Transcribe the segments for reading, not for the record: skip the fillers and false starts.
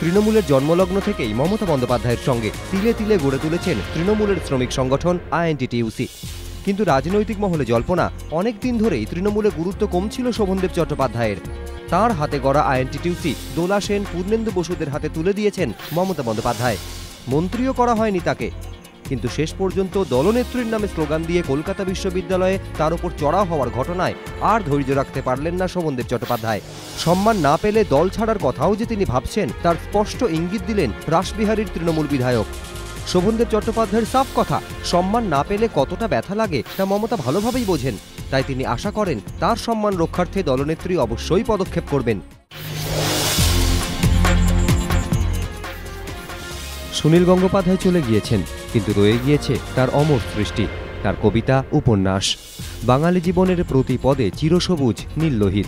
তৃণমূলের জন্মলগ্ন থেকেই মমতা বন্দ্যোপাধ্যায়ের সঙ্গে তিলে তিলে গড়ে তুলেছেন তৃণমূলের শ্রমিক সংগঠন আইএনটিটিইউসি। কিন্তু রাজনৈতিক মহলে জল্পনা, অনেক দিন ধরেই তৃণমূলে গুরুত্ব কমছিল শোভনদেব চট্টোপাধ্যায়ের। তাঁর হাতে গড়া আইএনটিটিইউসি দোলা সেন, পূর্ণেন্দু বসুদের হাতে তুলে দিয়েছেন মমতা বন্দ্যোপাধ্যায়। মন্ত্রীও করা হয়নি তাকে, কিন্তু শেষ পর্যন্ত দলনেত্রীর নামে স্লোগান দিয়ে কলকাতা বিশ্ববিদ্যালয়ে তার উপর চড়াও হওয়ার ঘটনায় আর ধৈর্য রাখতে পারলেন না শোভনদেব চট্টোপাধ্যায়। সম্মান না পেলে দল ছাড়ার কথাও যে তিনি ভাবছেন, তার স্পষ্ট ইঙ্গিত দিলেন রাসবিহারীর তৃণমূল বিধায়ক। শোভনদেব চট্টোপাধ্যায়ের সাফ কথা, সম্মান না পেলে কতটা ব্যথা লাগে তা মমতা ভালোভাবেই বোঝেন। তাই তিনি আশা করেন তার সম্মান রক্ষার্থে দলনেত্রী অবশ্যই পদক্ষেপ করবেন। সুনীল গঙ্গোপাধ্যায় চলে গিয়েছেন, কিন্তু রয়ে গিয়েছে তার অমর সৃষ্টি, তার কবিতা, উপন্যাস। বাঙালি জীবনের প্রতি পদে চিরসবুজ নীল লোহিত।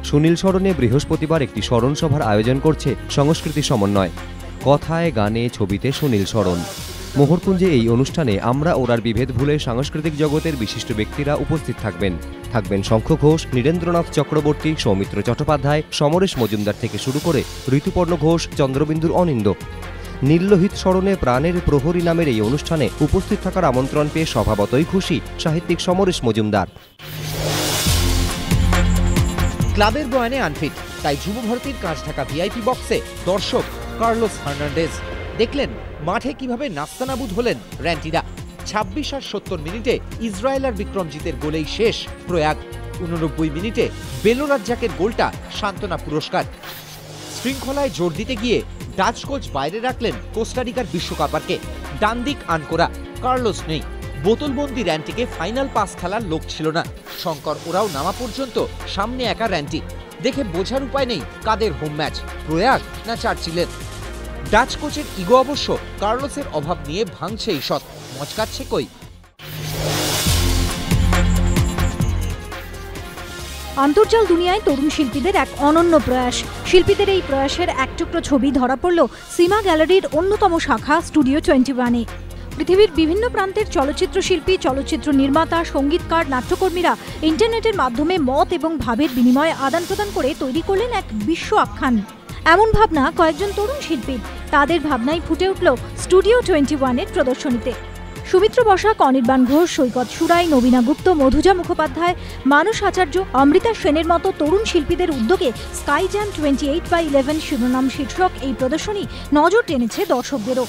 সুনীল স্মরণে বৃহস্পতিবার একটি স্মরণ সভার আয়োজন করছে সংস্কৃতি সমন্বয়। কথায়, গানে, ছবিতে সুনীল স্মরণ। মোহরকুঞ্জে এই অনুষ্ঠানে আমরা ওরার বিভেদ ভুলে সাংস্কৃতিক জগতের বিশিষ্ট ব্যক্তিরা উপস্থিত থাকবেন শঙ্খ ঘোষ, নীরেন্দ্রনাথ চক্রবর্তী, সৌমিত্র চট্টোপাধ্যায়, সমরেশ মজুমদার থেকে শুরু করে ঋতুপর্ণ ঘোষ, চন্দ্রবিন্দুর অনিন্দ। নীললোহিত স্মরণে প্রাণের প্রহরী নামের এই অনুষ্ঠানে উপস্থিত থাকার আমন্ত্রণ পেয়ে স্বভাবতই খুশি সাহিত্যিক সমরেশ মজুমদার। ক্লাবের বয়ানে আনফিট, তাই যুব ভারতীর কাঁচ ঢাকা ভিআইপি বক্সে দর্শক কার্লোস ফার্নান্ডেজ। দেখলেন মাঠে কিভাবে নাস্তানাবুদ হলেন র্যান্টিরা। 26 আর 70 মিনিটে ইসরায়েল আর বিক্রমজিতের গোলেই শেষ প্রয়াগ। 89 মিনিটে বেলোরাজ্জাকের গোলটা সান্ত্বনা পুরস্কার। শৃঙ্খলায় জোর দিতে গিয়ে ডাচ কোচ বাইরে রাখলেন কোস্টারিকার বিশ্বকাপারকে। ডান দিক আনকোরা, কার্লোস নেই। বোতলবন্দি র্যান্টিকে ফাইনাল পাস খেলার লোক ছিল না। শঙ্কর ওরাও নামা পর্যন্ত সামনে একা র্যান্টি। দেখে বোঝার উপায় নেই কাদের হোম ম্যাচ, প্রয়াগ না চার্চিলের। ডাচ কোচের ইগো অবশ্য কার্লোসের অভাব নিয়ে ভাঙছে ঈষৎ, মচকাচ্ছে কই। আন্তর্জাল দুনিয়ায় তরুণ শিল্পীদের এক অনন্য প্রয়াস। শিল্পীদের এই প্রয়াসের এক টুকরো ছবি ধরা পড়ল সিমা গ্যালারির অন্যতম শাখা স্টুডিও 21-এ। পৃথিবীর বিভিন্ন প্রান্তের চলচ্চিত্র শিল্পী, চলচ্চিত্র নির্মাতা, সঙ্গীতকার, নাট্যকর্মীরা ইন্টারনেটের মাধ্যমে মত এবং ভাবের বিনিময়ে আদান প্রদান করে তৈরি করলেন এক বিশ্ব আখ্যান। এমন ভাবনা কয়েকজন তরুণ শিল্পীর। তাদের ভাবনাই ফুটে উঠল স্টুডিও 21-এর প্রদর্শনীতে। সুমিত্র বসাক, অনির্বাণ ঘোষ, সৈকত সুরাই, নবীনা গুপ্ত, মধুজা মুখোপাধ্যায়, মানস আচার্য, অমৃতা সেনের মতো তরুণ শিল্পীদের উদ্যোগে স্কাই জ্যাম 28/11 শিরোনাম শীর্ষক এই প্রদর্শনী নজর টেনেছে দর্শকদেরও।